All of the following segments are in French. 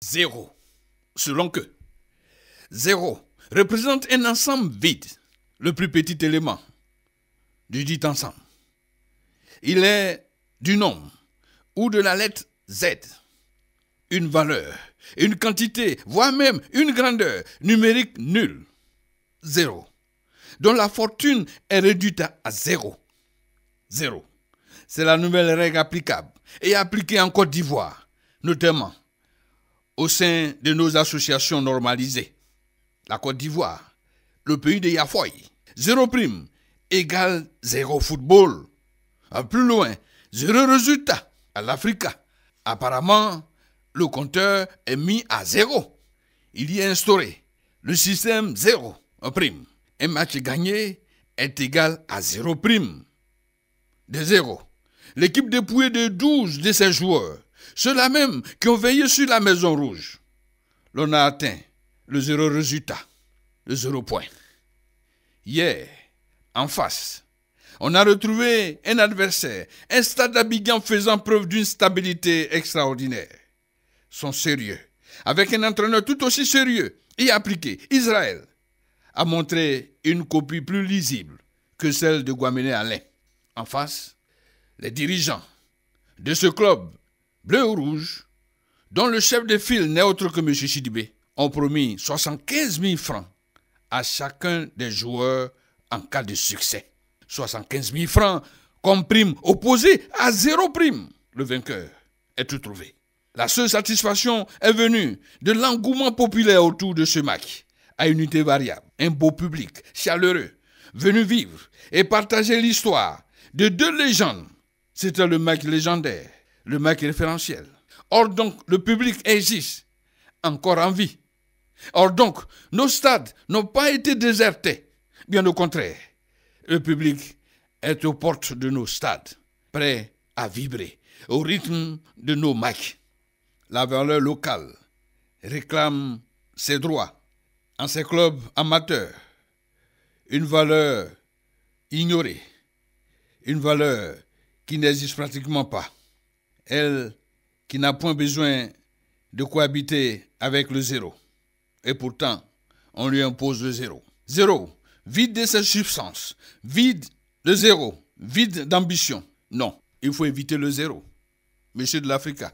Zéro. Selon que 0 représente un ensemble vide, le plus petit élément du dit ensemble. Il est du nombre ou de la lettre Z, une valeur, une quantité, voire même une grandeur numérique nulle, 0, dont la fortune est réduite à 0. 0. C'est la nouvelle règle applicable et appliquée en Côte d'Ivoire, notamment au sein de nos associations normalisées. La Côte d'Ivoire, le pays de Yafoy, 0 prime égale 0 football. Plus loin, 0 résultat à l'Africa. Apparemment, le compteur est mis à 0. Il y a instauré le système 0 prime. Un match gagné est égal à 0 prime. De 0. L'équipe dépouillée de 12 de ses joueurs, ceux-là même qui ont veillé sur la Maison Rouge. L'on a atteint le 0 résultat, le 0 point. Hier, en face, on a retrouvé un adversaire, un Stade d'Abidjan faisant preuve d'une stabilité extraordinaire. Son sérieux, avec un entraîneur tout aussi sérieux et appliqué, Israël, a montré une copie plus lisible que celle de Guaméné Alain. En face, les dirigeants de ce club bleu ou rouge, dont le chef de file n'est autre que M. Sidibé, ont promis 75 000 francs à chacun des joueurs en cas de succès. 75 000 francs comme prime opposée à 0 prime. Le vainqueur est tout trouvé. La seule satisfaction est venue de l'engouement populaire autour de ce match, à unité variable. Un beau public chaleureux, venu vivre et partager l'histoire de 2 légendes. C'était le match légendaire, le match référentiel. Or donc, le public existe, encore en vie. Or donc, nos stades n'ont pas été désertés. Bien au contraire, le public est aux portes de nos stades, prêt à vibrer au rythme de nos matchs. La valeur locale réclame ses droits en ces clubs amateurs. Une valeur ignorée, une valeur qui n'existe pratiquement pas. Elle qui n'a point besoin de cohabiter avec le 0. Et pourtant, on lui impose le 0. 0, vide de ses substances, vide de 0, vide d'ambition. Non, il faut éviter le 0. Monsieur de l'Africa,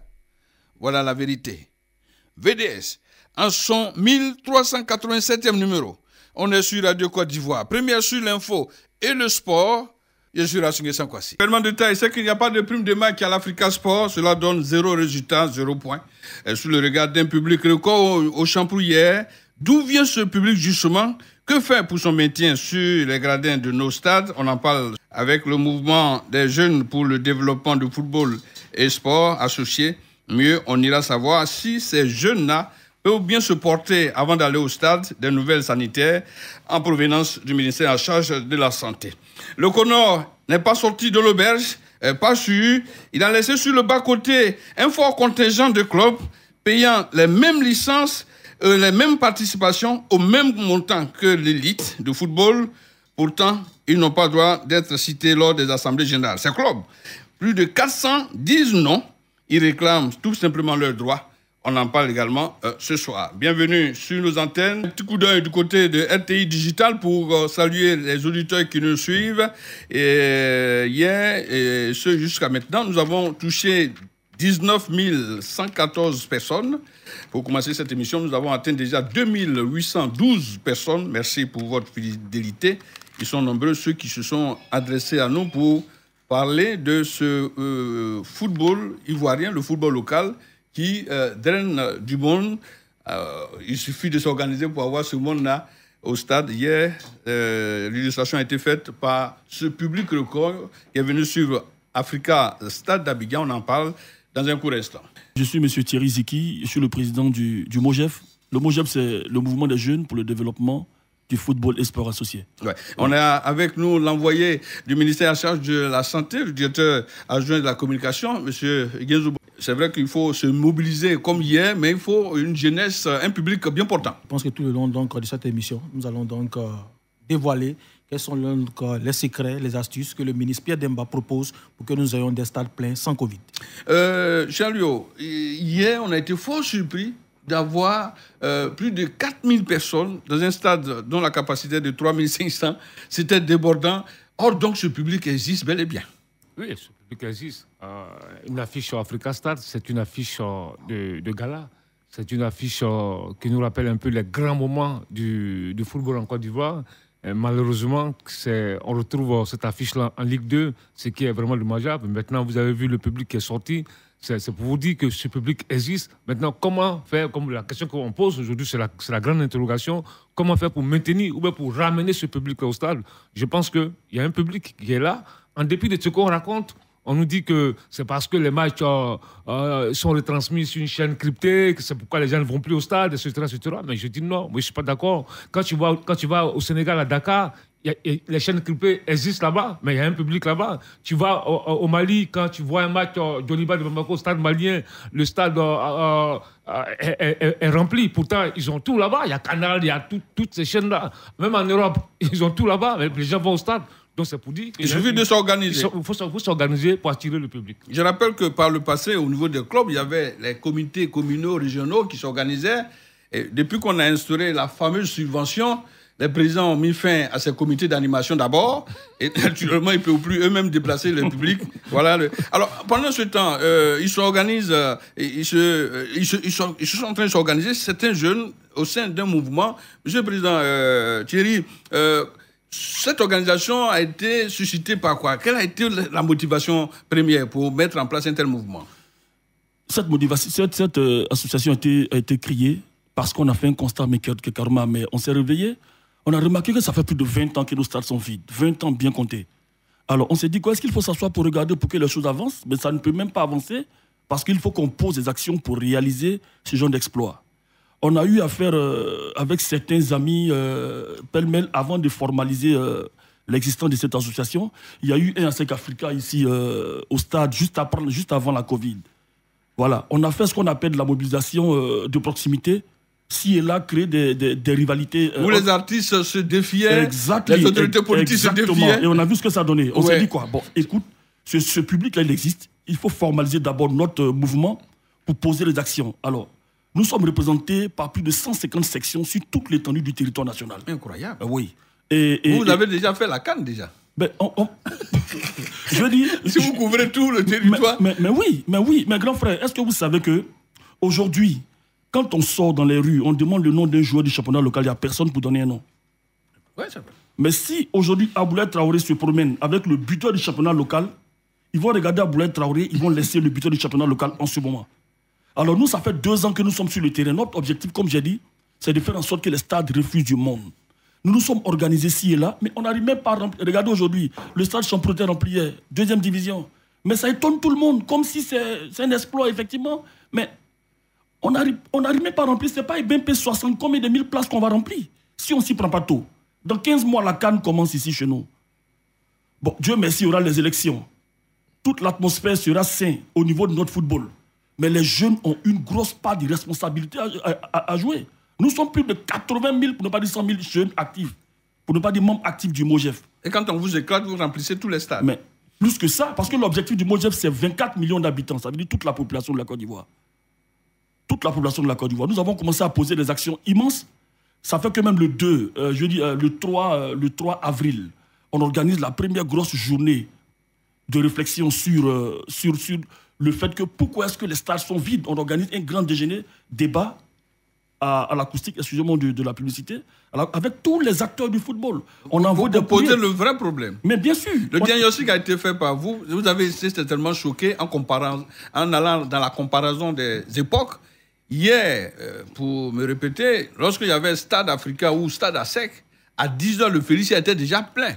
voilà la vérité. VDS, en son 1387e numéro, on est sur Radio Côte d'Ivoire. Première sur l'info et le sport. Je suis Rassimé Sankwasi. Tellement de détails, c'est qu'il n'y a pas de prime de match à l'Africa Sport. Cela donne 0 résultat, 0 point. Sous le regard d'un public record au Champrou hier. D'où vient ce public justement? Que faire pour son maintien sur les gradins de nos stades? On en parle avec le mouvement des jeunes pour le développement du football et sport associés. Mieux, on ira savoir si ces jeunes-là peuvent bien se porter avant d'aller au stade des nouvelles sanitaires en provenance du ministère en charge de la Santé. Le Connor n'est pas sorti de l'auberge, pas sûr. Il a laissé sur le bas-côté un fort contingent de clubs payant les mêmes licences, les mêmes participations au même montant que l'élite de football. Pourtant, ils n'ont pas le droit d'être cités lors des assemblées générales. Ces clubs, plus de 400 disent non. Ils réclament tout simplement leurs droits. On en parle également ce soir. Bienvenue sur nos antennes. Un petit coup d'œil du côté de RTI Digital pour saluer les auditeurs qui nous suivent. Et hier, et ce jusqu'à maintenant, nous avons touché 19 114 personnes. Pour commencer cette émission, nous avons atteint déjà 2812 personnes. Merci pour votre fidélité. Ils sont nombreux ceux qui se sont adressés à nous pour parler de ce football ivoirien, le football local, qui draine du monde. Il suffit de s'organiser pour avoir ce monde-là au stade. Hier, l'illustration a été faite par ce public record qui est venu suivre Africa Stade d'Abidjan. On en parle dans un court instant. Je suis M. Thierry Ziki, je suis le président du MOGEF. Le MOGEF, c'est le mouvement des jeunes pour le développement du football et sport associé. Ouais. On a avec nous l'envoyé du ministère en charge de la Santé, le directeur adjoint de la communication, M. Guézou. C'est vrai qu'il faut se mobiliser comme hier, mais il faut une jeunesse, un public bien portant. Je pense que tout le long donc, de cette émission, nous allons donc dévoiler quels sont les secrets, les astuces que le ministre Pierre Demba propose pour que nous ayons des stades pleins sans Covid. Jean-Lio, hier, on a été fort surpris d'avoir plus de 4000 personnes dans un stade dont la capacité est de 3500. C'était débordant. Or, donc, ce public existe bel et bien. Oui, ce public existe. Une affiche Africa Stade, c'est une affiche de gala. C'est une affiche qui nous rappelle un peu les grands moments du football en Côte d'Ivoire. Malheureusement, on retrouve cette affiche-là en Ligue 2, ce qui est vraiment dommageable. Maintenant, vous avez vu le public qui est sorti. C'est pour vous dire que ce public existe. Maintenant, comment faire, comme la question qu'on pose aujourd'hui, c'est la grande interrogation, comment faire pour maintenir ou bien pour ramener ce public au stade? Je pense qu'il y a un public qui est là, en dépit de ce qu'on raconte. On nous dit que c'est parce que les matchs sont retransmis sur une chaîne cryptée, que c'est pourquoi les gens ne vont plus au stade, etc., etc. Mais je dis non, moi je ne suis pas d'accord. Quand tu vas au Sénégal, à Dakar, les chaînes cryptées existent là-bas, mais il y a un public là-bas. Tu vas au Mali, quand tu vois un match d'Oliba de Bamako, stade malien, le stade est rempli. Pourtant, ils ont tout là-bas. Il y a Canal, il y a toutes ces chaînes-là. Même en Europe, ils ont tout là-bas, mais les gens vont au stade. Donc c'est pour dire il suffit de s'organiser. Il faut s'organiser pour attirer le public. Je rappelle que par le passé, au niveau des clubs, il y avait les comités communaux, régionaux qui s'organisaient. Et depuis qu'on a instauré la fameuse subvention, les présidents ont mis fin à ces comités d'animation d'abord. Et naturellement, ils ne peuvent plus eux-mêmes déplacer le public. Voilà. Alors, pendant ce temps, ils s'organisent, ils sont en train de s'organiser, certains jeunes, au sein d'un mouvement. Monsieur le Président Thierry, cette organisation a été suscitée par quoi? Quelle a été la motivation première pour mettre en place un tel mouvement? Cette association a été créée parce qu'on a fait un constat, mais on s'est réveillé. On a remarqué que ça fait plus de 20 ans que nos stades sont vides. 20 ans bien comptés. Alors on s'est dit, est-ce qu'il faut s'asseoir pour regarder pour que les choses avancent? Mais ça ne peut même pas avancer parce qu'il faut qu'on pose des actions pour réaliser ce genre d'exploit. On a eu affaire avec certains amis pêle-mêle avant de formaliser l'existence de cette association. Il y a eu un ASEC Africa ici au stade juste avant la Covid. Voilà, on a fait ce qu'on appelle de la mobilisation de proximité. Si et là, créer des rivalités. Où les artistes se défiaient, les autorités politiques se défiaient. Et on a vu ce que ça donnait. On s'est dit quoi? Bon, écoute, ce public-là, il existe. Il faut formaliser d'abord notre mouvement pour poser les actions. Alors, nous sommes représentés par plus de 150 sections sur toute l'étendue du territoire national. Incroyable. Oui. Vous avez déjà fait la CAN déjà. Ben, je veux dire... Si vous couvrez tout le territoire... Mais oui, mais grand frère, est-ce que vous savez que aujourd'hui, quand on sort dans les rues, on demande le nom d'un joueur du championnat local, il n'y a personne pour donner un nom. Oui, c'est vrai. Mais si aujourd'hui Aboulaye Traoré se promène avec le buteur du championnat local, ils vont regarder Aboulaye Traoré, ils vont laisser le buteur du championnat local en ce moment. Alors nous, ça fait 2 ans que nous sommes sur le terrain. Notre objectif, comme j'ai dit, c'est de faire en sorte que les stades refusent du monde. Nous nous sommes organisés ci et là, mais on n'arrive même pas à remplir. Regardez aujourd'hui, le stade Champrou est rempli hier, 2e division. Mais ça étonne tout le monde, comme si c'est un exploit, effectivement. Mais on n'arrive même pas à remplir. Ce n'est pas BMP 60, combien de 1000 places qu'on va remplir, si on ne s'y prend pas tôt. Dans 15 mois, la CAN commence ici chez nous. Bon, Dieu merci, il y aura les élections. Toute l'atmosphère sera saine au niveau de notre football. Mais les jeunes ont une grosse part de responsabilité à jouer. Nous sommes plus de 80 000, pour ne pas dire 100 000 jeunes actifs, pour ne pas dire membres actifs du MOGEF. Et quand on vous éclate, vous remplissez tous les stades. Mais plus que ça, parce que l'objectif du MOGEF, c'est 24 millions d'habitants. Ça veut dire toute la population de la Côte d'Ivoire. Toute la population de la Côte d'Ivoire. Nous avons commencé à poser des actions immenses. Ça fait que même le 3 avril, on organise la première grosse journée de réflexion sur le fait que pourquoi est-ce que les stades sont vides. On organise un grand déjeuner, débat à l'acoustique, excusez-moi de la publicité, avec tous les acteurs du football. On envoie des courriers. Posez le vrai problème. Mais bien sûr. Le diagnostic a été fait par vous. Vous avez été certainement choqué en allant dans la comparaison des époques. Hier, pour me répéter, lorsqu'il y avait Stade Africa ou Stade ASEC, à 10h, le Félicia était déjà plein.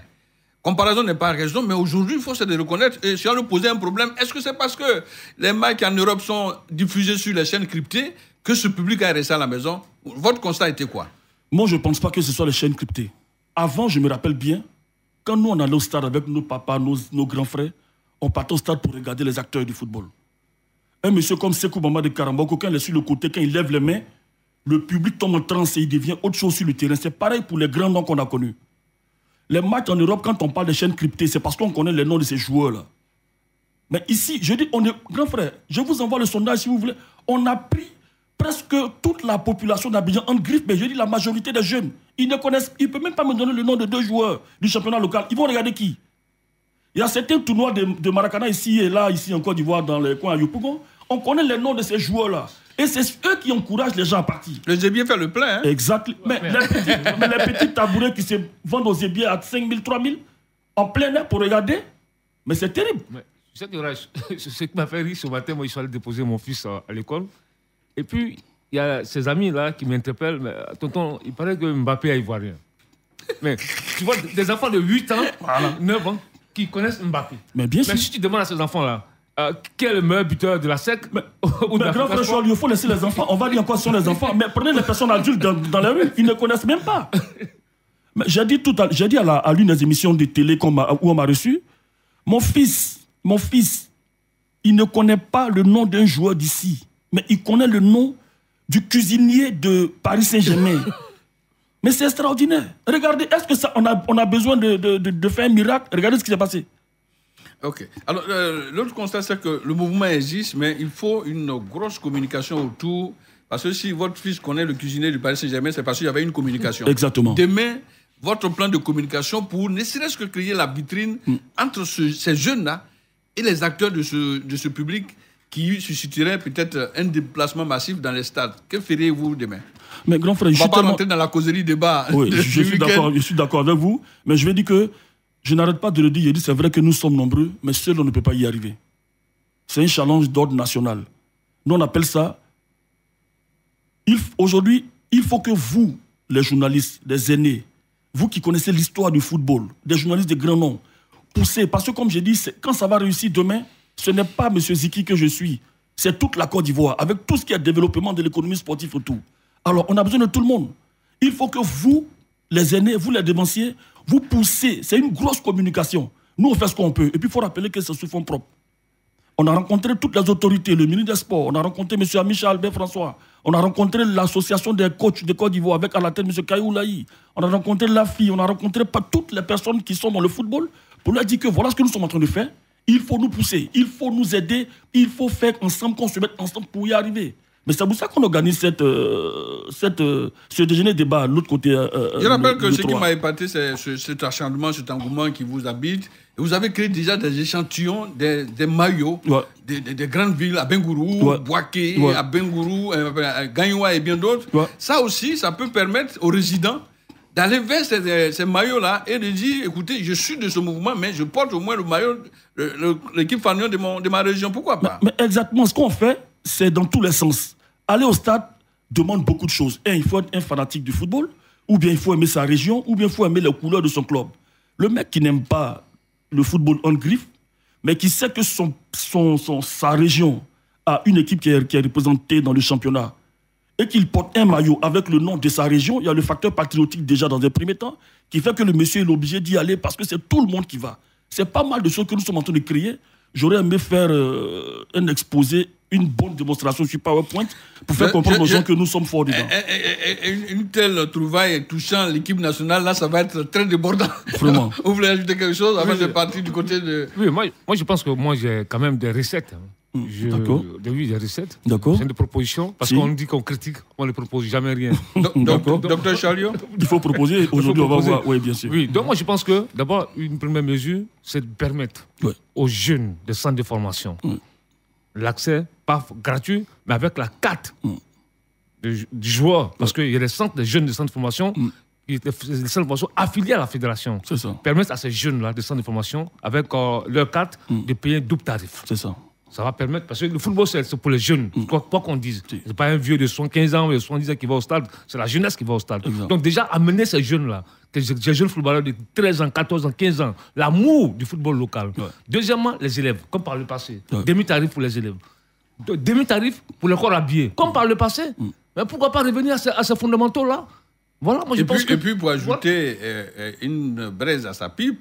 Comparaison n'est pas raison, mais aujourd'hui, il faut se reconnaître. Et si on nous posait un problème, est-ce que c'est parce que les matchs en Europe sont diffusés sur les chaînes cryptées que ce public a resté à la maison? Votre constat était quoi? Moi, je ne pense pas que ce soit les chaînes cryptées. Avant, je me rappelle bien, quand nous, on allait au stade avec nos papas, nos grands frères, on partait au stade pour regarder les acteurs du football. Un monsieur comme Sekou Bamba de Karamboko, quand il est sur le côté, quand il lève les mains, le public tombe en transe et il devient autre chose sur le terrain. C'est pareil pour les grands noms qu'on a connus. Les matchs en Europe, quand on parle des chaînes cryptées, c'est parce qu'on connaît les noms de ces joueurs-là. Mais ici, je dis, on est grand frère, je vous envoie le sondage si vous voulez. On a pris presque toute la population d'Abidjan en griffe, mais je dis la majorité des jeunes. Ils ne connaissent, ils ne peuvent même pas me donner le nom de 2 joueurs du championnat local. Ils vont regarder qui? Il y a certains tournois de Maracana ici et là, ici en Côte d'Ivoire, dans les coins à Yopougon. On connaît les noms de ces joueurs-là. Et c'est eux qui encouragent les gens à partir. Le Zébier fait le plein. Hein? Exactement. Mais les petits tabourets qui se vendent aux Zébiers à 5 000, 3 000, en plein air pour regarder, mais c'est terrible. Mais, ce qui m'a fait rire ce matin, moi, je suis allé déposer mon fils à l'école. Et puis, il y a ses amis-là qui m'interpellent. Mais, tonton, il paraît que Mbappé est ivoirien. Mais tu vois, des enfants de 8 ans, 9 ans, qui connaissent Mbappé. Mais bien sûr. Mais si tu demandes à ces enfants-là, quel est le meilleur buteur de la SEC ou mais grand frère, il faut laisser les enfants. On va dire encore sur les enfants. Mais prenez les personnes adultes dans la rue, ils ne connaissent même pas. J'ai dit à l'une des émissions de télé où on m'a reçu, mon fils, il ne connaît pas le nom d'un joueur d'ici, mais il connaît le nom du cuisinier de Paris Saint-Germain. Mais c'est extraordinaire. Regardez, est-ce que ça, on a besoin de faire un miracle? Regardez ce qui s'est passé. Ok. Alors, l'autre constat, c'est que le mouvement existe, mais il faut une grosse communication autour. Parce que si votre fils connaît le cuisinier du Paris Saint-Germain, c'est parce qu'il y avait une communication. Exactement. Demain, votre plan de communication pour ne serait-ce que créer la vitrine entre ces jeunes-là et les acteurs de ce public qui susciterait peut-être un déplacement massif dans les stades. Que feriez-vous demain? Mais grand frère, on ne va pas rentrer dans la causerie débat. Oui, je suis d'accord avec vous, mais je vais dire que je n'arrête pas de le dire. Je dis c'est vrai que nous sommes nombreux, mais seul on ne peut pas y arriver. C'est un challenge d'ordre national. Nous on appelle ça. Aujourd'hui, il faut que vous, les journalistes, les aînés, vous qui connaissez l'histoire du football, des journalistes de grands noms, poussez. Parce que comme j'ai dit, quand ça va réussir demain, ce n'est pas M. Ziki que je suis. C'est toute la Côte d'Ivoire, avec tout ce qui est développement de l'économie sportive autour. Alors, on a besoin de tout le monde. Il faut que vous, les aînés, vous les dévanciers, vous poussez. C'est une grosse communication. Nous, on fait ce qu'on peut. Et puis, il faut rappeler que c'est sous fonds propres. On a rencontré toutes les autorités, le ministre des Sports, on a rencontré M. Amicha Albert François, on a rencontré l'association des coachs de Côte d'Ivoire avec à la tête M. Kayou Laï, on a rencontré l'AFI, on a rencontré toutes les personnes qui sont dans le football pour leur dire que voilà ce que nous sommes en train de faire. Il faut nous pousser, il faut nous aider, il faut faire ensemble, qu'on se mette ensemble pour y arriver. Mais c'est pour ça qu'on organise ce déjeuner débat de l'autre côté. Je rappelle que ce qui m'a épaté, c'est cet acharnement, cet engouement qui vous habite. Et vous avez créé déjà des échantillons, des maillots, des grandes villes, à Bengourou, Boaké, à Bengourou, à Gagnoua et bien d'autres. Ça aussi, ça peut permettre aux résidents d'aller vers ces maillots-là et de dire, écoutez, je suis de ce mouvement, mais je porte au moins le maillot, l'équipe Fanion de ma région. Pourquoi pas? Mais exactement, ce qu'on fait, c'est dans tous les sens. Aller au stade demande beaucoup de choses. Il faut être un fanatique du football, ou bien il faut aimer sa région, ou bien il faut aimer les couleurs de son club. Le mec qui n'aime pas le football en griffe, mais qui sait que sa région a une équipe qui est représentée dans le championnat, et qu'il porte un maillot avec le nom de sa région, il y a le facteur patriotique déjà dans un premier temps, qui fait que le monsieur est obligé d'y aller parce que c'est tout le monde qui va. C'est pas mal de choses que nous sommes en train de créer. J'aurais aimé faire un exposé, une bonne démonstration sur PowerPoint pour faire comprendre aux gens que nous sommes forts dedans. Une telle trouvaille touchant l'équipe nationale, là, ça va être très débordant. Vraiment. Vous voulez ajouter quelque chose avant de partir du côté de... Oui, moi je pense que j'ai quand même des recettes. D'accord. Oui, des recettes. D'accord. C'est des propositions. Parce qu'on dit qu'on critique, on ne propose jamais rien. D'accord. Docteur Chariot? Il faut proposer. Aujourd'hui, on va voir. Oui, bien sûr. Oui, donc moi je pense que d'abord, une première mesure, c'est de permettre aux jeunes des centres de formation l'accès, pas gratuit, mais avec la carte du joueur. Parce qu'il y a des centres, des jeunes de centres de formation, des centres de formation affiliés à la fédération. C'est ça. Permettre à ces jeunes-là de centres de formation, avec leur carte, de payer un double tarif. C'est ça. Ça va permettre, parce que le football, c'est pour les jeunes, quoi qu'on dise. Ce n'est pas un vieux de 75 ans ou de 70 ans qui va au stade, c'est la jeunesse qui va au stade. Exact. Donc déjà, amener ces jeunes-là, ces jeunes footballeurs de 13 ans, 14 ans, 15 ans, l'amour du football local. Ouais. Deuxièmement, les élèves, comme par le passé. Demi-tarif pour les élèves. Demi-tarif pour les corps habillés, comme par le passé. Mais pourquoi pas revenir à ces fondamentaux-là? Voilà, moi je pense que... Et puis pour ajouter une braise à sa pipe,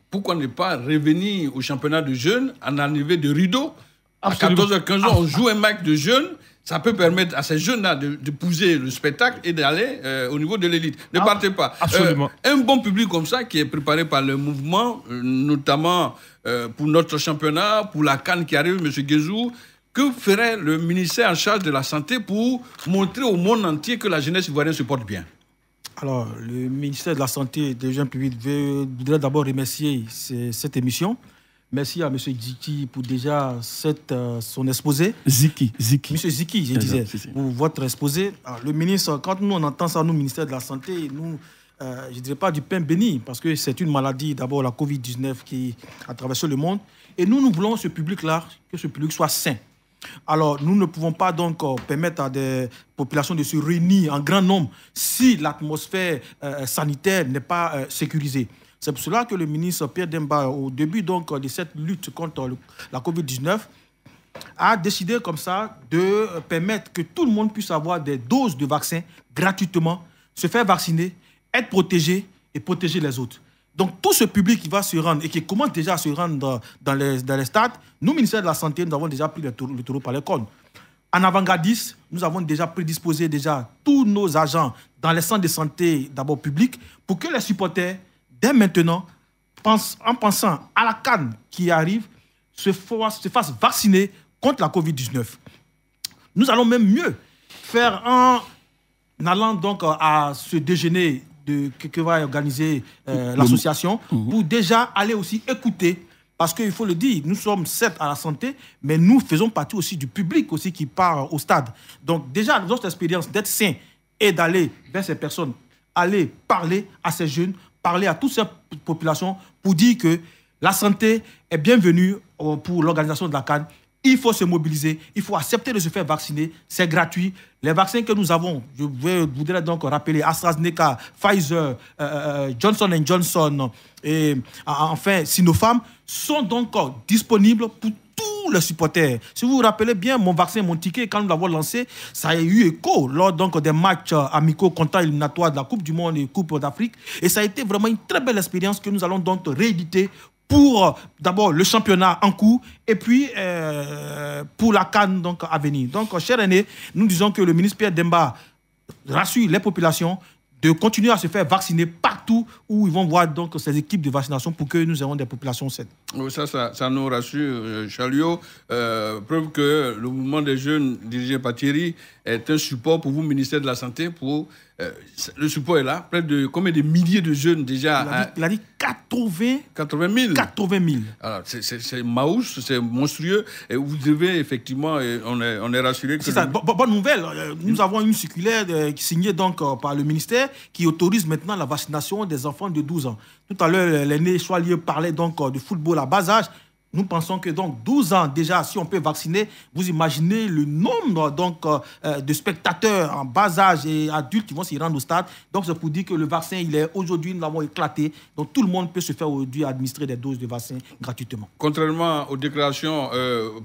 pourquoi ne pas revenir au championnat de jeunes en arrivée de rideau? Absolument. À 14h, 15h, on joue un match de jeunes. Ça peut permettre à ces jeunes-là de pousser le spectacle et d'aller au niveau de l'élite. Ne partez pas. Absolument. Un bon public comme ça qui est préparé par le mouvement, notamment pour notre championnat, pour la CAN qui arrive, M. Guézou, Que ferait le ministère en charge de la Santé pour montrer au monde entier que la jeunesse ivoirienne se porte bien? Alors, le ministère de la Santé et des jeunes publics voudrait d'abord remercier cette émission. Merci à M. Ziki pour déjà son exposé. Ziki. M. Ziki, je disais, pour votre exposé. Alors, le ministre, quand nous on entend ça, nous, ministère de la Santé, nous, je ne dirais pas du pain béni, parce que c'est une maladie, d'abord la Covid-19 qui a traversé le monde. Et nous voulons ce public-là, que ce public soit sain. Alors, nous ne pouvons pas donc permettre à des populations de se réunir en grand nombre si l'atmosphère sanitaire n'est pas sécurisée. C'est pour cela que le ministre Pierre Demba, au début donc, de cette lutte contre la Covid-19, a décidé comme ça de permettre que tout le monde puisse avoir des doses de vaccins gratuitement, se faire vacciner, être protégé et protéger les autres. Donc, tout ce public qui va se rendre et qui commence déjà à se rendre dans les stades, nous, ministère de la Santé, nous avons déjà pris le taureau par les cornes. En avant-gardiste, nous avons déjà prédisposé tous nos agents dans les centres de santé, d'abord publics, pour que les supporters, dès maintenant, en pensant à la CAN qui arrive, se fassent vacciner contre la Covid-19. Nous allons même mieux faire en allant donc à ce déjeuner que va organiser l'association, pour déjà aller aussi écouter, parce qu'il faut le dire, nous sommes certes à la santé, mais nous faisons partie aussi du public aussi qui part au stade. Donc déjà, notre expérience d'être sain et d'aller vers ces personnes, aller parler à ces jeunes, parler à toutes ces populations pour dire que la santé est bienvenue pour l'organisation de la CAN. Il faut se mobiliser, il faut accepter de se faire vacciner, c'est gratuit. Les vaccins que nous avons, je voudrais donc rappeler AstraZeneca, Pfizer, Johnson & Johnson et enfin Sinopharm, sont donc disponibles pour tous les supporters. Si vous vous rappelez bien, mon vaccin, mon ticket, quand nous l'avons lancé, ça a eu écho lors donc, des matchs amicaux comptant éliminatoires de la Coupe du Monde et Coupe d'Afrique. Et ça a été vraiment une très belle expérience que nous allons donc rééditer pour d'abord le championnat en cours et puis pour la CAN donc, à venir. Donc, cher aîné, nous disons que le ministre Pierre Demba rassure les populations de continuer à se faire vacciner partout où ils vont voir donc ces équipes de vaccination pour que nous ayons des populations saines. Ça nous rassure, Chalio. Preuve que le mouvement des jeunes dirigé par Thierry est un support pour vous, ministère de la Santé. Le support est là. Près de combien de milliers de jeunes déjà? Il a dit 80 000. 80 000. Alors, c'est maouche, c'est monstrueux. Et vous devez effectivement, on est rassuré. C'est ça. Bonne nouvelle. Nous avons une circulaire signée donc par le ministère qui autorise maintenant la vaccination des enfants de 12 ans. Tout à l'heure, l'aîné Choualier parlait donc de football à bas âge. Nous pensons que donc 12 ans déjà, si on peut vacciner, vous imaginez le nombre donc, de spectateurs en bas âge et adultes qui vont s'y rendre au stade. Donc c'est pour dire que le vaccin, il est aujourd'hui, nous l'avons éclaté. Donc tout le monde peut se faire aujourd'hui administrer des doses de vaccin gratuitement. Contrairement aux déclarations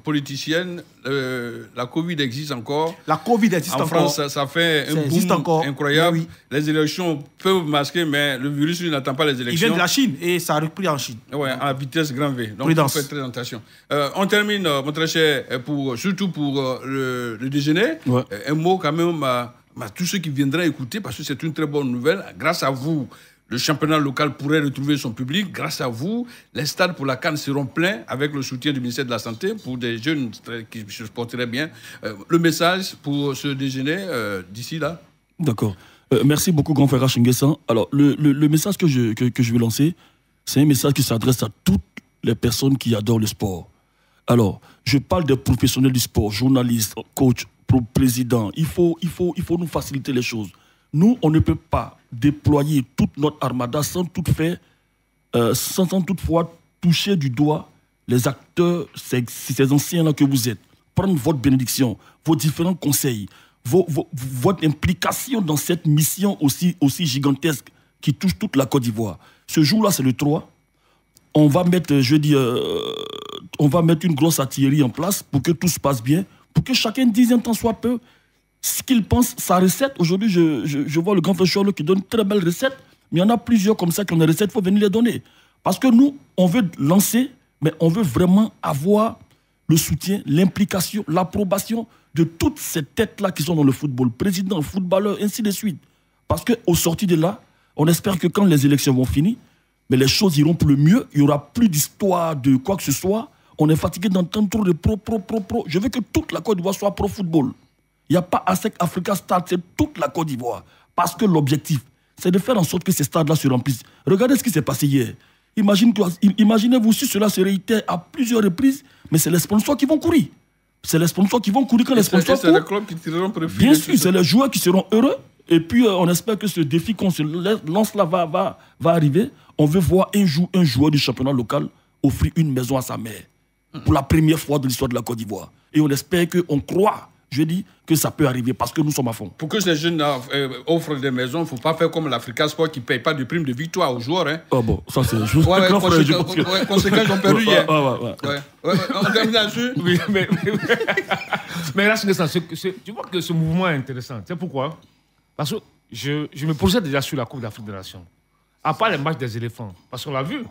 politiciennes, la Covid existe encore. La Covid existe encore. En France, ça fait un boom incroyable. Oui. Les élections peuvent masquer, mais le virus n'attend pas les élections. Il vient de la Chine et ça a repris en Chine. Oui, à vitesse grand V. Donc, prudence. On termine, mon très cher, surtout pour le déjeuner. Ouais. Un mot quand même à tous ceux qui viendraient écouter, parce que c'est une très bonne nouvelle. Grâce à vous, le championnat local pourrait retrouver son public. Grâce à vous, les stades pour la CAN seront pleins avec le soutien du ministère de la Santé pour des jeunes qui se porteraient bien. Le message pour ce déjeuner d'ici là. D'accord. Merci beaucoup, grand frère Chinguessan. Alors, le message que je vais lancer, c'est un message qui s'adresse à toutes les personnes qui adorent le sport. Alors, je parle des professionnels du sport, journalistes, coachs, présidents. Il faut nous faciliter les choses. Nous, on ne peut pas déployer toute notre armada sans toutefois toucher du doigt les acteurs, ces anciens-là que vous êtes. Prendre votre bénédiction, vos différents conseils, votre implication dans cette mission aussi gigantesque qui touche toute la Côte d'Ivoire. Ce jour-là, c'est le 3. On va mettre, une grosse artillerie en place pour que tout se passe bien, pour que chacun dise un temps soit peu ce qu'il pense, sa recette. Aujourd'hui, je vois le grand frère Cholo qui donne une très belle recette, mais il y en a plusieurs comme ça qui ont des recettes, il faut venir les donner. Parce que nous, on veut lancer, mais on veut vraiment avoir le soutien, l'implication, l'approbation de toutes ces têtes-là qui sont dans le football, présidents, footballeurs, ainsi de suite. Parce qu'au sorti de là, on espère que quand les élections vont finir, mais les choses iront pour le mieux, il n'y aura plus d'histoire de quoi que ce soit. On est fatigué d'entendre trop de pro. Je veux que toute la Côte d'Ivoire soit pro-football. Il n'y a pas ASEC Africa Stade, c'est toute la Côte d'Ivoire. Parce que l'objectif, c'est de faire en sorte que ces stades-là se remplissent. Regardez ce qui s'est passé hier. Imaginez-vous si cela se réitère à plusieurs reprises, mais c'est les sponsors qui vont courir. C'est les sponsors qui vont courir quand les sponsors courent. C'est les clubs qui tireront profit. Bien sûr, c'est les joueurs qui seront heureux. Et puis, on espère que ce défi qu'on se lance là va arriver. On veut voir un joueur du championnat local offrir une maison à sa mère. Pour la première fois de l'histoire de la Côte d'Ivoire. Et on espère qu'on croit, je dis, que ça peut arriver parce que nous sommes à fond. Pour que ces jeunes offrent des maisons, il ne faut pas faire comme l'Africa Sport qui ne paye pas de prime de victoire aux joueurs. Hein. Ah bon, ça c'est... Conséquences, ils ont perdu hier. On termine là-dessus. Oui, mais là, tu vois que ce mouvement est intéressant. Tu sais pourquoi? Parce que je me projette déjà sur la Coupe d'Afrique des Nations. À part les matchs des éléphants. Parce qu'on l'a vu.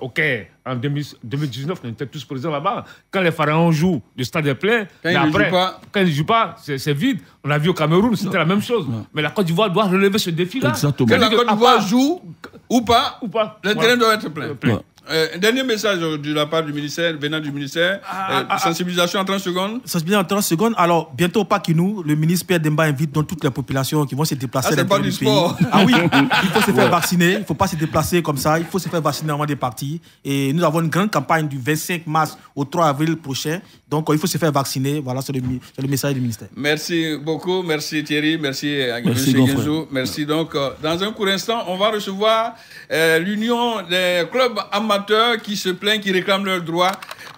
OK, en 2019, on était tous présents là-bas. Quand les Pharaons jouent, le stade est plein. Quand ils ne jouent pas, c'est vide. On l'a vu au Cameroun, c'était la même chose. Mais la Côte d'Ivoire doit relever ce défi-là. Exactement. Que la Côte d'Ivoire joue ou pas, le terrain doit être plein. Un dernier message de la part du ministère, venant du ministère. Sensibilisation en 30 secondes. Sensibilisation en 30 secondes. Alors, bientôt au Pakinou, le ministre Pierre Demba invite donc toutes les populations qui vont se déplacer dans le pays. Ah oui, il faut se faire vacciner. Il ne faut pas se déplacer comme ça. Il faut se faire vacciner avant des parties. Et nous avons une grande campagne du 25 mars au 3 avril prochain. Donc, il faut se faire vacciner. Voilà, c'est le message du ministère. Merci beaucoup. Merci Thierry. Merci M. Guinzou. Merci. Donc, dans un court instant, on va recevoir l'Union des clubs amateurs qui se plaignent, qui réclament leurs droits.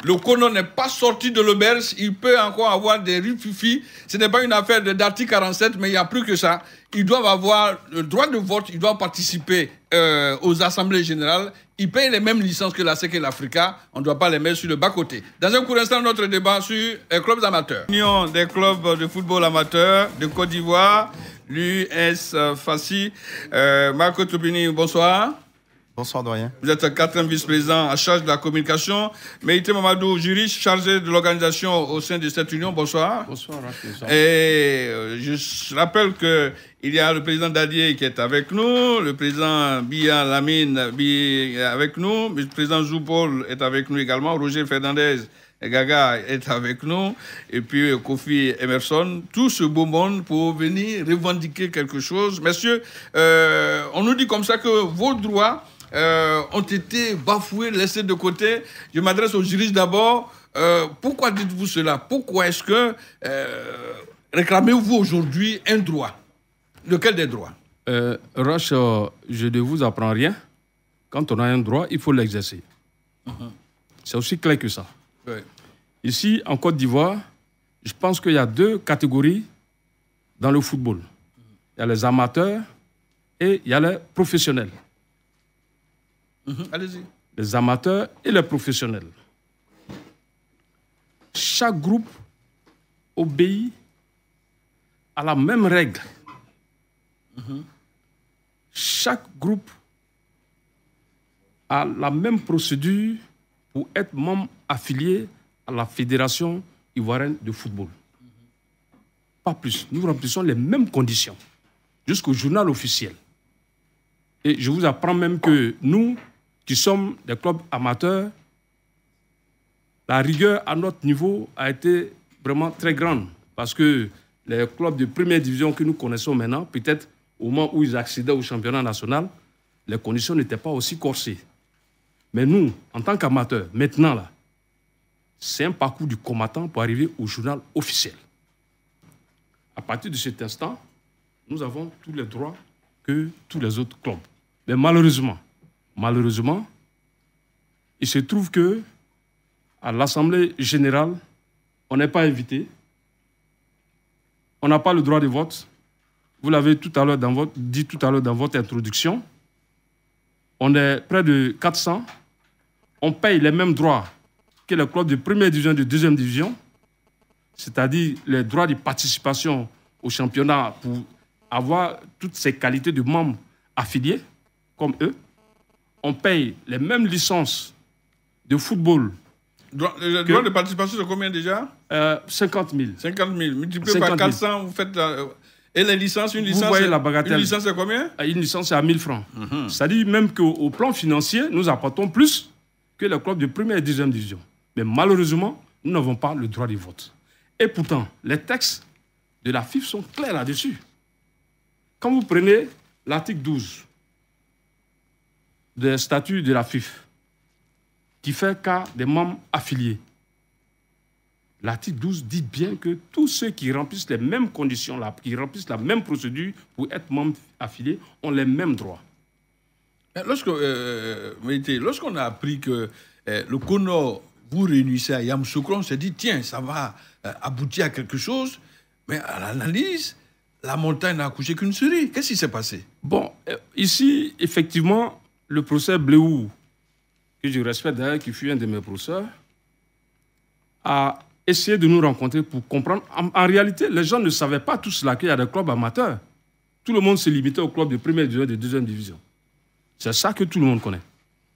Le Kono n'est pas sorti de l'auberge. Il peut encore avoir des rifufis. Ce n'est pas une affaire d'article 47, mais il n'y a plus que ça. Ils doivent avoir le droit de vote. Ils doivent participer aux assemblées générales. Ils payent les mêmes licences que la SEC et l'Africa. On ne doit pas les mettre sur le bas-côté. Dans un court instant, notre débat sur les clubs amateurs. L'Union des clubs de football amateurs de Côte d'Ivoire, l'US FACI. Marco Toubini, bonsoir. Bonsoir, doyen. Vous êtes le 4e vice-président en charge de la communication. Meïté Mamadou, juriste chargé de l'organisation au sein de cette union. Bonsoir. Bonsoir. Et je rappelle qu'il y a le président Dadier qui est avec nous, le président Bia Lamine est avec nous, le président Zoupol est avec nous également, Roger Fernandez Gaga est avec nous, et puis Kofi Emerson, tout ce beau monde pour venir revendiquer quelque chose. Messieurs, on nous dit comme ça que vos droits ont été bafoués, laissés de côté. Je m'adresse aux juristes d'abord. Pourquoi dites-vous cela? Pourquoi est-ce que réclamez-vous aujourd'hui un droit? Lequel des droits? Roche, je ne vous apprends rien. Quand on a un droit, il faut l'exercer. C'est aussi clair que ça. Oui. Ici, en Côte d'Ivoire, je pense qu'il y a 2 catégories dans le football. Il y a les amateurs et il y a les professionnels. Allez-y. Les amateurs et les professionnels. Chaque groupe obéit à la même règle. Chaque groupe a la même procédure pour être membre affilié à la Fédération ivoirienne de football. Pas plus. Nous remplissons les mêmes conditions jusqu'au journal officiel. Et je vous apprends même que nous, qui sommes des clubs amateurs, la rigueur à notre niveau a été vraiment très grande. Parce que les clubs de première division que nous connaissons maintenant, peut-être au moment où ils accédaient au championnat national, les conditions n'étaient pas aussi corsées. Mais nous, en tant qu'amateurs, maintenant, là, c'est un parcours du combattant pour arriver au journal officiel. À partir de cet instant, nous avons tous les droits que tous les autres clubs. Mais malheureusement, il se trouve que à l'Assemblée générale, on n'est pas invité. On n'a pas le droit de vote. Vous l'avez dit tout à l'heure dans votre introduction. On est près de 400. On paye les mêmes droits que les clubs de première division et de deuxième division, c'est-à-dire les droits de participation au championnat pour avoir toutes ces qualités de membres affiliés, comme eux. On paye les mêmes licences de football. Le droit de participation, c'est combien déjà? 50 000. 50 000. Multiplié par 400, vous faites... Et les licences, une licence, vous voyez la bagatelle. Une licence, c'est combien? Une licence, c'est à 1000 francs. C'est-à-dire même qu'au plan financier, nous apportons plus que les clubs de première et deuxième division. Mais malheureusement, nous n'avons pas le droit de vote. Et pourtant, les textes de la FIFA sont clairs là-dessus. Quand vous prenez l'article 12 des statuts de la FIFA, qui fait cas des membres affiliés, l'article 12 dit bien que tous ceux qui remplissent les mêmes conditions, qui remplissent la même procédure pour être membres affiliés, ont les mêmes droits. Lorsqu'on a appris que le CONOR vous réunissez à Yamoussoukro, on s'est dit, tiens, ça va aboutir à quelque chose. Mais à l'analyse, la montagne n'a accouché qu'une souris. Qu'est-ce qui s'est passé? Bon, ici, effectivement, le professeur Bléou, que je respecte d'ailleurs, qui fut un de mes professeurs, a essayé de nous rencontrer pour comprendre. En réalité, les gens ne savaient pas tout cela, qu'il y a des clubs amateurs. Tout le monde se limitait aux clubs de première division et de deuxième division. C'est ça que tout le monde connaît.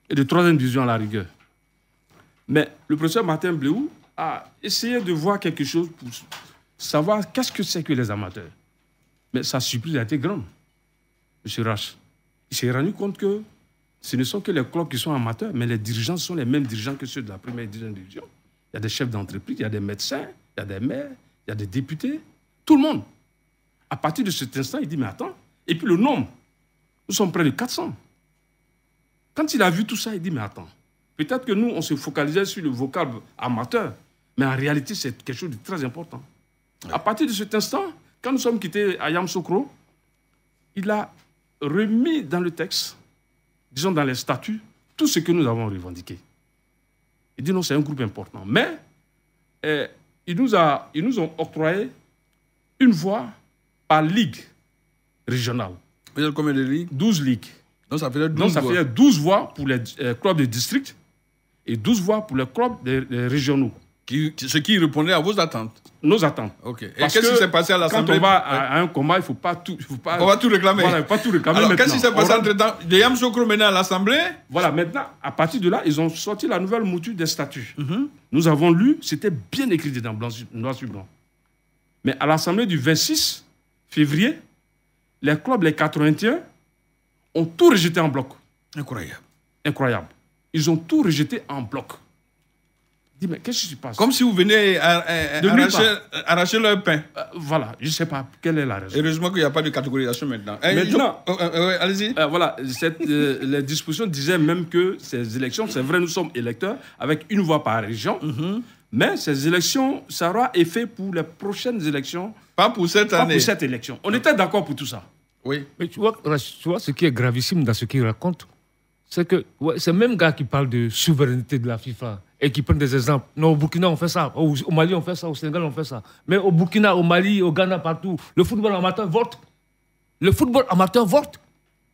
Et de troisième division à la rigueur. Mais le professeur Martin Bléou a essayé de voir quelque chose pour savoir qu'est-ce que c'est que les amateurs. Mais sa surprise a été grande. M. Rach, il s'est rendu compte que ce ne sont que les clubs qui sont amateurs, mais les dirigeants sont les mêmes dirigeants que ceux de la première et deuxième division. Il y a des chefs d'entreprise, il y a des médecins, il y a des maires, il y a des députés, tout le monde. À partir de cet instant, il dit, mais attends, et puis le nombre, nous sommes près de 400. Quand il a vu tout ça, il dit, mais attends, peut-être que nous, on se focalisait sur le vocable amateur, mais en réalité, c'est quelque chose de très important. Ouais. À partir de cet instant, quand nous sommes quittés à Yamoussoukro, il a remis dans le texte, disons dans les statuts, tout ce que nous avons revendiqué. Il dit non, c'est un groupe important. Mais ils nous ont octroyé une voix par ligue régionale. Vous avez combien de ligues? 12 ligues. Donc ça fait 12 Donc ça fait 12 voix pour les clubs de district et 12 voix pour les clubs des régionaux. Ce qui répondait à vos attentes. Nos attentes. Ok. Et qu'est-ce qui s'est passé à l'Assemblée? Quand on va à un combat, il ne faut pas tout... On va tout réclamer. Voilà, il ne faut pas tout réclamer. Alors, qu'est-ce qui s'est passé entre-temps de Yamoussoukro maintenant à l'Assemblée? Voilà, maintenant, à partir de là, ils ont sorti la nouvelle mouture des statuts. Nous avons lu, c'était bien écrit dedans, noir sur blanc. Mais à l'Assemblée du 26 février, les clubs, les 81, ont tout rejeté en bloc. Incroyable. Incroyable. Ils ont tout rejeté en bloc. Dis, mais qu'est-ce qui se passe? Comme si vous venez arracher leur pain. Voilà, je ne sais pas quelle est la raison. Heureusement qu'il n'y a pas de catégorisation maintenant. Maintenant, allez-y. Voilà, les dispositions disaient même que ces élections, c'est vrai, nous sommes électeurs avec une voix par région, mais ces élections, ça aura effet pour les prochaines élections. Pas pour cette année. Pas pour cette élection. On était d'accord pour tout ça. Oui. Mais tu vois, ce qui est gravissime dans ce qu'il raconte, c'est que c'est le même gars qui parle de souveraineté de la FIFA et qui prend des exemples. Non, au Burkina, on fait ça. Au Mali, on fait ça. Au Sénégal, on fait ça. Mais au Burkina, au Mali, au Ghana, partout, le football amateur vote. Le football amateur vote.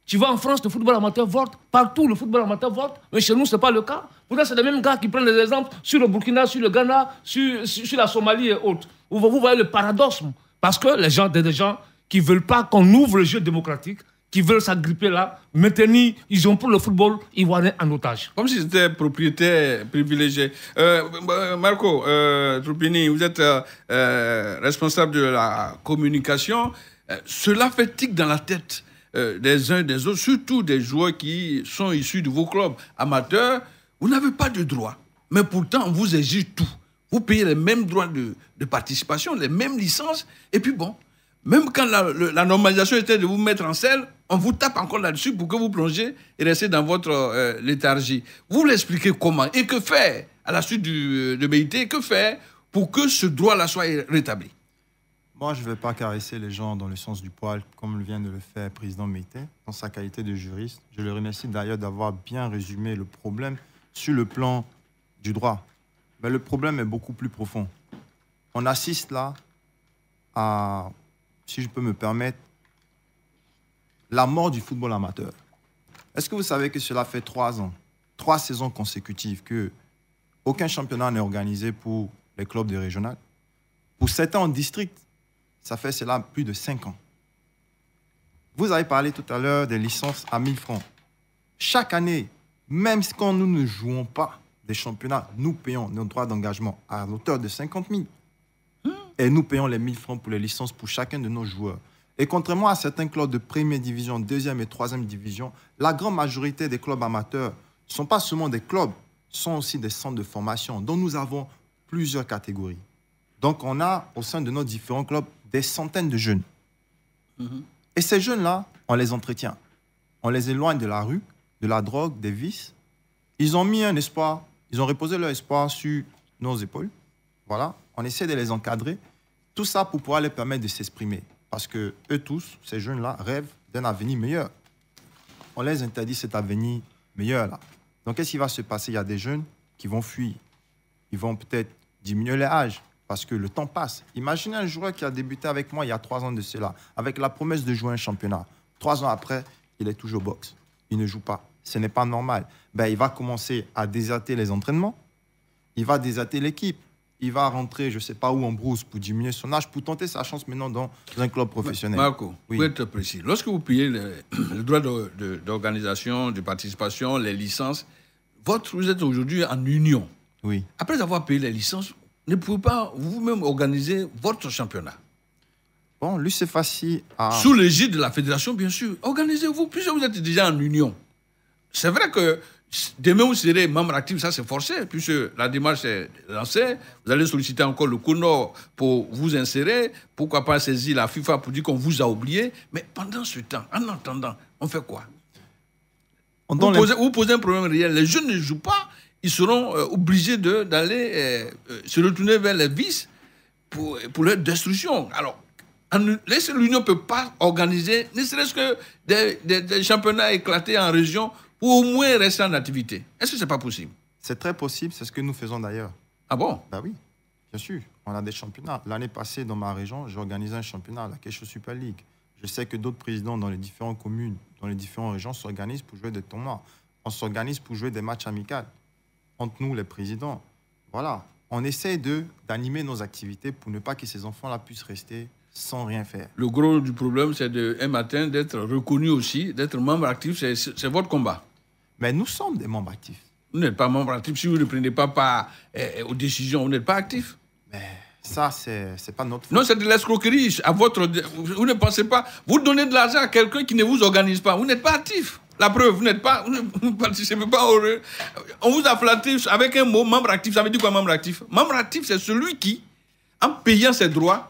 Tu vas en France, le football amateur vote. Partout, le football amateur vote. Mais chez nous, ce n'est pas le cas. Pourtant, c'est les mêmes gars qui prennent des exemples sur le Burkina, sur le Ghana, sur la Somalie et autres. Vous voyez le paradoxe. Parce que les gens, des gens qui ne veulent pas qu'on ouvre le jeu démocratique, qui veulent s'agripper là, maintenant, ils ont pour le football ivoirien en otage. Comme si c'était propriétaire privilégié. Marco Troupini, vous êtes responsable de la communication. Cela fait tic dans la tête des uns et des autres, surtout des joueurs qui sont issus de vos clubs amateurs. Vous n'avez pas de droit, mais pourtant on vous exige tout. Vous payez les mêmes droits de participation, les mêmes licences, et puis bon, même quand la normalisation était de vous mettre en selle, on vous tape encore là-dessus pour que vous plongiez et restez dans votre léthargie. Vous l'expliquez comment et que faire à la suite de BIT, que faire pour que ce droit-là soit rétabli? Moi, je ne vais pas caresser les gens dans le sens du poil, comme vient de le faire le président Meïté, dans sa qualité de juriste. Je le remercie d'ailleurs d'avoir bien résumé le problème sur le plan du droit. Mais le problème est beaucoup plus profond. On assiste là à, si je peux me permettre, la mort du football amateur. Est-ce que vous savez que cela fait 3 ans, 3 saisons consécutives, que aucun championnat n'est organisé pour les clubs de régional? Pour certains en district, ça fait cela plus de 5 ans. Vous avez parlé tout à l'heure des licences à 1000 francs. Chaque année, même quand nous ne jouons pas des championnats, nous payons nos droits d'engagement à hauteur de 50 000. Et nous payons les 1000 francs pour les licences pour chacun de nos joueurs. Et contrairement à certains clubs de première division, deuxième et troisième division, la grande majorité des clubs amateurs ne sont pas seulement des clubs, sont aussi des centres de formation dont nous avons plusieurs catégories. Donc, on a au sein de nos différents clubs des centaines de jeunes. Et ces jeunes-là, on les entretient. On les éloigne de la rue, de la drogue, des vices. Ils ont mis un espoir, ils ont reposé leur espoir sur nos épaules. Voilà, on essaie de les encadrer. Tout ça pour pouvoir les permettre de s'exprimer. Parce que eux tous, ces jeunes-là, rêvent d'un avenir meilleur. On les interdit cet avenir meilleur-là. Donc, qu'est-ce qui va se passer? Il y a des jeunes qui vont fuir. Ils vont peut-être diminuer leur âge parce que le temps passe. Imaginez un joueur qui a débuté avec moi il y a 3 ans de cela, avec la promesse de jouer un championnat. 3 ans après, il est toujours au boxe. Il ne joue pas. Ce n'est pas normal. Ben, il va commencer à déserter les entraînements. Il va déserter l'équipe. Il va rentrer, je ne sais pas où, en brousse pour diminuer son âge, pour tenter sa chance maintenant dans un club professionnel. Marco, oui. pour être précis, lorsque vous payez le droit d'organisation, de participation, les licences, vous êtes aujourd'hui en union. Oui. Après avoir payé les licences, ne pouvez pas vous-même organiser votre championnat. Bon, lui, c'est facile à... Sous l'égide de la fédération, bien sûr. Organisez-vous, puisque vous êtes déjà en union. C'est vrai que demain, vous serez membre actif, ça c'est forcé, puisque la démarche est lancée. Vous allez solliciter encore le CONOR pour vous insérer. Pourquoi pas saisir la FIFA pour dire qu'on vous a oublié. Mais pendant ce temps, en attendant, on fait quoi? Vous posez un problème réel. Les jeunes ne jouent pas. Ils seront obligés d'aller se retourner vers les vices pour leur destruction. Alors, l'Union ne peut pas organiser, ne serait-ce que des championnats éclatés en région ou au moins rester en activité. Est-ce que ce n'est pas possible? C'est très possible, c'est ce que nous faisons d'ailleurs. Ah bon? Ben oui, bien sûr. On a des championnats. L'année passée, dans ma région, j'ai organisé un championnat, la Kesho Super League. Je sais que d'autres présidents dans les différentes communes, dans les différentes régions s'organisent pour jouer des tournois. On s'organise pour jouer des matchs amicaux entre nous, les présidents. Voilà. On essaie d'animer nos activités pour ne pas que ces enfants-là puissent rester sans rien faire. Le gros du problème, c'est un matin d'être reconnu aussi, d'être membre actif. C'est votre combat. Mais nous sommes des membres actifs. Vous n'êtes pas membre actif. Si vous ne prenez pas part aux décisions, vous n'êtes pas actif. Mais ça, c'est pas notre faute. Non, c'est de l'escroquerie. Vous ne pensez pas. Vous donnez de l'argent à quelqu'un qui ne vous organise pas. Vous n'êtes pas actif. La preuve, vous ne participez pas au... On vous a flatté avec un mot, membre actif. Ça veut dire quoi, membre actif? Membre actif, c'est celui qui, en payant ses droits,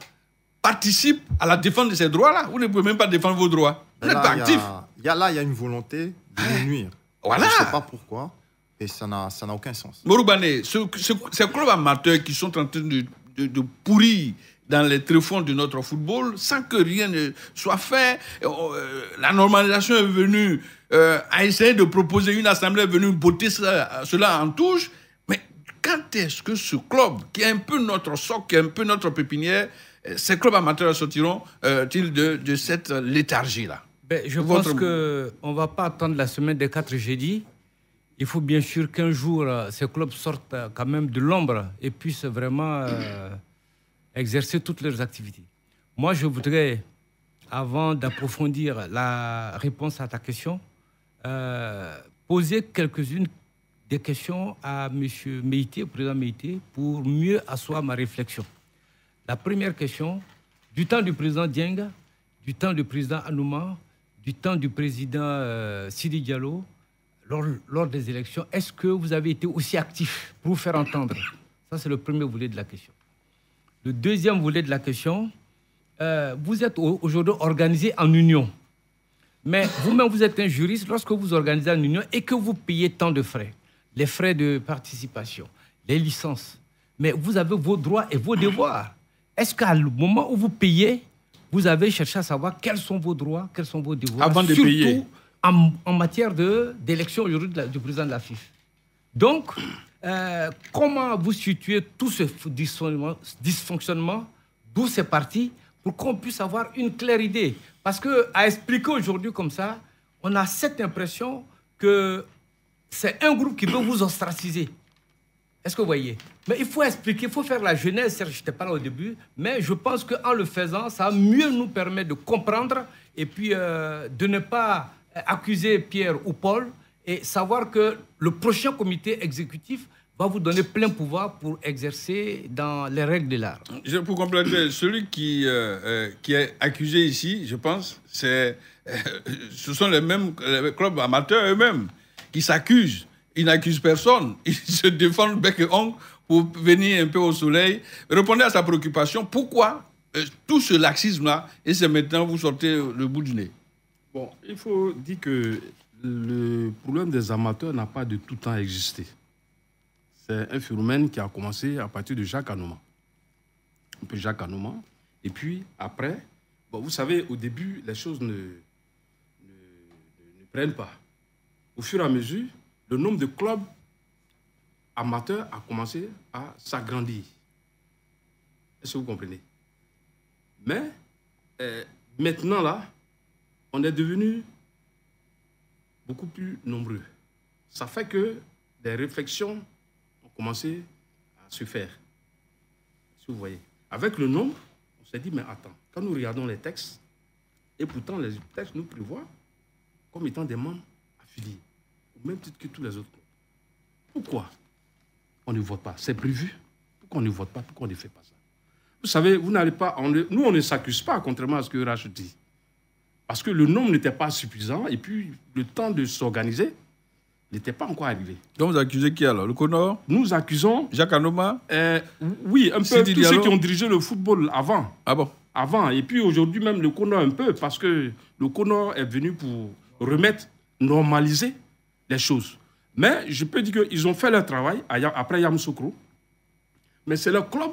participe à la défense de ces droits-là. Vous ne pouvez même pas défendre vos droits. Vous n'êtes pas actif. Il y a une volonté de nous nuire. Voilà. Je ne sais pas pourquoi. Et ça n'a aucun sens. Moroubané, ces clubs amateurs qui sont en train de pourrir dans les tréfonds de notre football, sans que rien ne soit fait, la normalisation est venue à essayer de proposer, une assemblée est venue botter cela en touche. Mais quand est-ce que ce club, qui est un peu notre socle, qui est un peu notre pépinière, ces clubs amateurs sortiront-ils de cette léthargie-là? Je pense qu'on ne va pas attendre la semaine des 4 jeudis. Il faut bien sûr qu'un jour, ces clubs sortent quand même de l'ombre et puissent vraiment exercer toutes leurs activités. Moi, je voudrais, avant d'approfondir la réponse à ta question, poser quelques-unes des questions à M. Meïté, président Meïté, pour mieux asseoir ma réflexion. La première question, du temps du président Dieng, du temps du président Anouma, du temps du président Sidi Diallo, lors des élections, est-ce que vous avez été aussi actif pour vous faire entendre? Ça, c'est le premier volet de la question. Le deuxième volet de la question, vous êtes aujourd'hui organisé en union. Mais vous-même, vous êtes un juriste. Lorsque vous organisez en union et que vous payez tant de frais, les frais de participation, les licences, mais vous avez vos droits et vos devoirs. Est-ce qu'à le moment où vous payez, vous avez cherché à savoir quels sont vos droits, quels sont vos devoirs? Avant de payer. Surtout en matière d'élection aujourd'hui du président de la FIFA. Donc, comment vous situez tout ce dysfonctionnement, d'où c'est parti, pour qu'on puisse avoir une claire idée? Parce qu'à expliquer aujourd'hui comme ça, on a cette impression que c'est un groupe qui veut vous ostraciser. Est-ce que vous voyez? Mais il faut expliquer, il faut faire la genèse. Je n'étais pas là au début, mais je pense qu'en le faisant, ça va mieux nous permettre de comprendre et puis de ne pas accuser Pierre ou Paul et savoir que le prochain comité exécutif va vous donner plein pouvoir pour exercer dans les règles de l'art. Pour compléter, celui qui est accusé ici, je pense, ce sont les mêmes clubs amateurs eux-mêmes qui s'accusent. Ils n'accusent personne. Ils se défendent bec et ongle pour venir un peu au soleil. Répondez à sa préoccupation. Pourquoi tout ce laxisme-là, et c'est maintenant vous sortez le bout du nez? Bon, il faut dire que le problème des amateurs n'a pas de tout temps existé. C'est un phénomène qui a commencé à partir de Jacques Anouma. Un peu Jacques Anouma. Et puis, après, bon, vous savez, au début, les choses ne prennent pas. Au fur et à mesure, le nombre de clubs amateurs a commencé à s'agrandir. Est-ce que vous comprenez? Mais maintenant, là, on est devenu beaucoup plus nombreux. Ça fait que des réflexions ont commencé à se faire. Si vous voyez. Avec le nombre, on s'est dit, mais attends, quand nous regardons les textes, et pourtant les textes nous prévoient comme étant des membres affiliés, au même titre que tous les autres. Pourquoi on ne vote pas? C'est prévu. Pourquoi on ne vote pas? Pourquoi on ne fait pas ça? Vous savez, vous n'allez pas... nous, on ne s'accuse pas, contrairement à ce que Rach dit. Parce que le nombre n'était pas suffisant et puis le temps de s'organiser n'était pas encore arrivé. Donc vous accusez qui alors? Le Conor? Nous accusons... Jacques Anouma? Oui, un peu tous ceux qui ont dirigé le football avant. Ah bon? Avant. Et puis aujourd'hui même le Conor un peu, parce que le Conor est venu pour remettre, normaliser les choses. Mais je peux dire qu'ils ont fait leur travail après Yamoussoukro. Mais c'est leur club,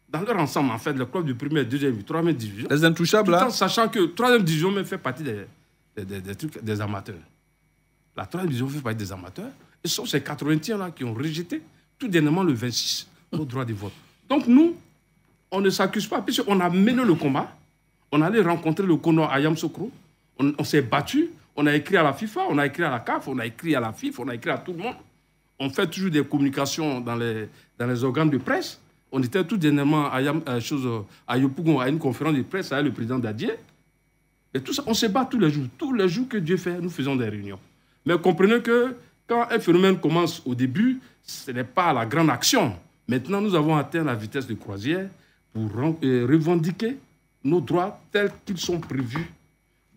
dans leur ensemble, en fait, le club de première, deuxième, troisième division. Les intouchables, là? Tout en sachant que troisième division même fait partie des amateurs. La troisième division fait partie des amateurs. Et ce sont ces 80e là qui ont rejeté tout dernièrement le 26 au droit de vote. Donc nous, on ne s'accuse pas, puisqu'on a mené le combat. On allait rencontrer le Conor à Yamoussoukro. On s'est battu. On a écrit à la FIFA, on a écrit à la CAF, on a écrit à la FIFA, on a écrit à tout le monde. On fait toujours des communications dans les organes de presse. On était tout dernièrement à Yopougon, à une conférence de presse avec le président Dadier. Et tout ça, on se bat tous les jours. Tous les jours que Dieu fait, nous faisons des réunions. Mais comprenez que quand un phénomène commence au début, ce n'est pas la grande action. Maintenant, nous avons atteint la vitesse de croisière pour revendiquer nos droits tels qu'ils sont prévus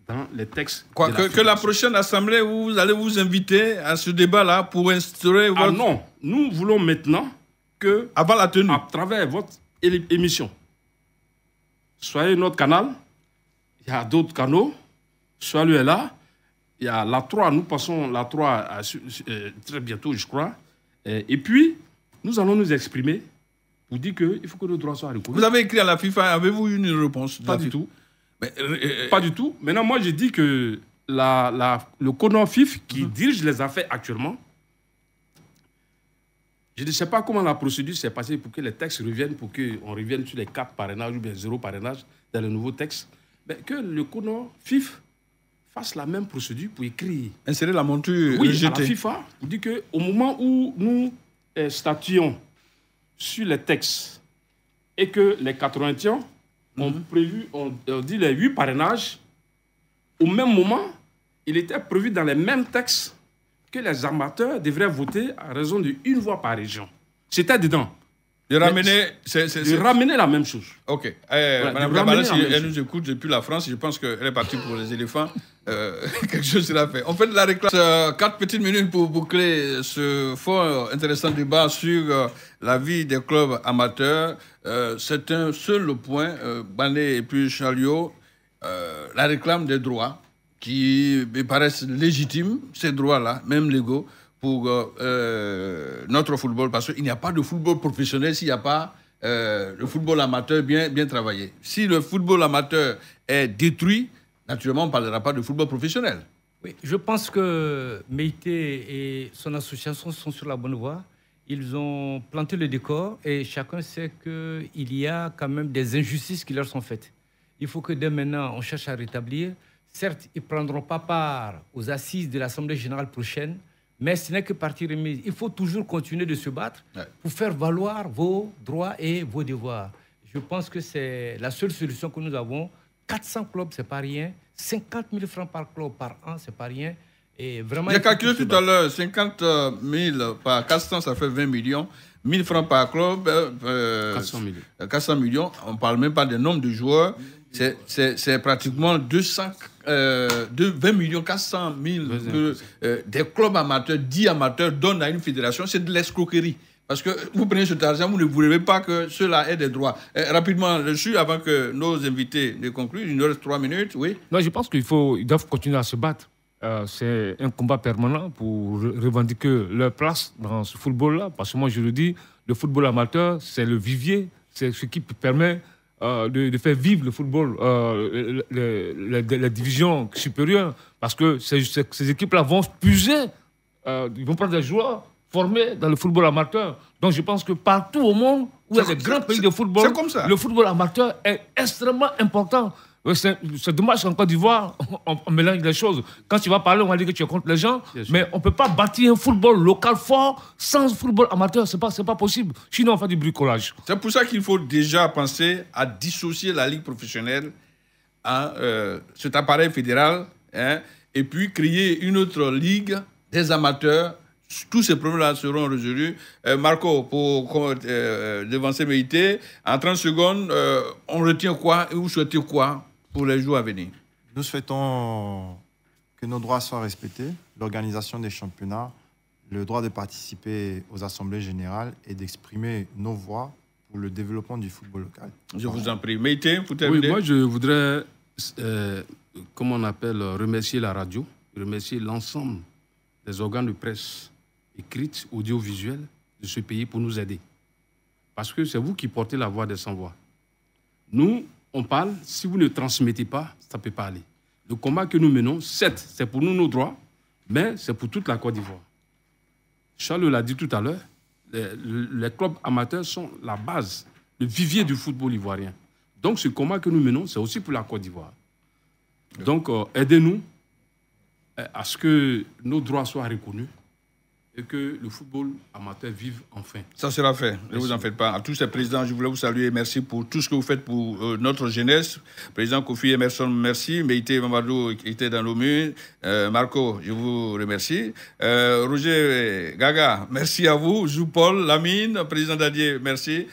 dans les textes. Que la prochaine assemblée, vous allez vous inviter à ce débat-là pour instaurer votre... Ah non, nous voulons maintenant que... Avant la tenue. À travers votre émission, soyez notre canal, il y a d'autres canaux, soyez là, il y a la 3, nous passons la 3 très bientôt, je crois, et puis nous allons nous exprimer pour dire qu'il faut que nos droits soient reconnus. Vous avez écrit à la FIFA, avez-vous eu une réponse? Pas du tout. Pas du tout. Maintenant, moi, je dis que le Conor FIF, qui dirige les affaires actuellement, je ne sais pas comment la procédure s'est passée pour que les textes reviennent, pour qu'on revienne sur les 4 parrainages ou bien 0 parrainage dans le nouveau texte. Mais que le Conor FIF fasse la même procédure pour écrire. Insérer la monture à la FIFA, pour dire qu'au moment où nous statuons sur les textes et que les 80 ont prévu, on dit les 8 parrainages, au même moment, il était prévu dans les mêmes textes que les amateurs devraient voter à raison d'1 voix par région. C'était dedans. De ramener... De ramener la même chose. Ok. Madame Kabbalah, si elle nous écoute depuis la France, je pense qu'elle est partie pour les éléphants. Quelque chose sera fait. On fait de la réclame. 4 petites minutes pour boucler ce fort intéressant débat sur la vie des clubs amateurs. C'est un seul point, Bané et puis Chaliot, la réclame des droits qui me paraissent légitimes, ces droits-là, même légaux, pour notre football, parce qu'il n'y a pas de football professionnel s'il n'y a pas le football amateur bien travaillé. Si le football amateur est détruit, naturellement, on ne parlera pas de football professionnel. Oui, je pense que Meïté et son association sont sur la bonne voie. Ils ont planté le décor et chacun sait qu'il y a quand même des injustices qui leur sont faites. Il faut que dès maintenant, on cherche à rétablir. Certes, ils ne prendront pas part aux assises de l'Assemblée générale prochaine, mais ce n'est que partie remise. Il faut toujours continuer de se battre pour faire valoir vos droits et vos devoirs. Je pense que c'est la seule solution que nous avons. 400 clubs, ce n'est pas rien. 50 000 francs par club par an, ce n'est pas rien. Et vraiment, j'ai calculé tout à l'heure, 50 000 par 400, ça fait 20 millions. 1000 francs par club, 400 millions. 400 millions. On ne parle même pas du nombre de joueurs. C'est pratiquement 20 400 000 que des clubs amateurs, dits amateurs, donnent à une fédération. C'est de l'escroquerie. Parce que vous prenez cet argent, vous ne voulez pas que ceux-là aient des droits. Rapidement, dessus, avant que nos invités ne concluent, il nous reste 3 minutes, oui. Non, je pense qu'ils doivent continuer à se battre. C'est un combat permanent pour revendiquer leur place dans ce football-là. Parce que moi, je le dis, le football amateur, c'est le vivier, c'est ce qui permet de faire vivre le football, les divisions supérieures. Parce que ces équipes-là vont puiser, ils vont prendre des joueurs formés dans le football amateur. Donc je pense que partout au monde où il y a des grands pays de football, le football amateur est extrêmement important. C'est dommage qu'en Côte d'Ivoire, on mélange les choses. Quand tu vas parler, on va dire que tu es contre les gens, mais on ne peut pas bâtir un football local fort sans football amateur. Ce n'est pas possible. Sinon, on fait du bricolage. C'est pour ça qu'il faut déjà penser à dissocier la Ligue professionnelle à cet appareil fédéral, hein, et puis créer une autre ligue des amateurs. Tous ces problèmes-là seront résolus. Marco, pour devancer Meïté, en 30 secondes, on retient quoi et vous souhaitez quoi pour les jours à venir? Nous souhaitons que nos droits soient respectés, l'organisation des championnats, le droit de participer aux assemblées générales et d'exprimer nos voix pour le développement du football local. Je vous en prie. Meïté, pour terminer. Oui, moi je voudrais, comment on appelle, remercier la radio, remercier l'ensemble des organes de presse écrite, audiovisuelle de ce pays pour nous aider. Parce que c'est vous qui portez la voix des sans-voix. Nous, on parle, si vous ne transmettez pas, ça ne peut pas aller. Le combat que nous menons, certes, c'est pour nous nos droits, mais c'est pour toute la Côte d'Ivoire. Charles l'a dit tout à l'heure, les clubs amateurs sont la base, le vivier du football ivoirien. Donc ce combat que nous menons, c'est aussi pour la Côte d'Ivoire. Donc aidez-nous à ce que nos droits soient reconnus et que le football amateur vive enfin. Ça sera fait, ne vous en faites pas. À tous ces présidents, je voulais vous saluer. Merci pour tout ce que vous faites pour notre jeunesse. Président Kofi Emerson, merci. Meïté Mamadou qui était dans l'OMU. Marco, je vous remercie. Roger Gaga, merci à vous. Jou-Paul Lamine, président Dadier, merci.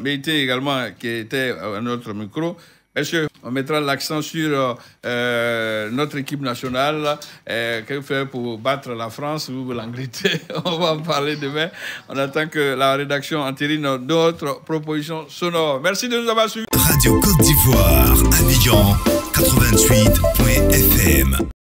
Meïté également qui était à notre micro. Messieurs, on mettra l'accent sur notre équipe nationale. Qu'elle fait pour battre la France ou l'Angleterre? On va en parler demain. On attend que la rédaction entérine d'autres propositions sonores. Merci de nous avoir suivis. Radio Côte d'Ivoire, Abidjan 88.fm.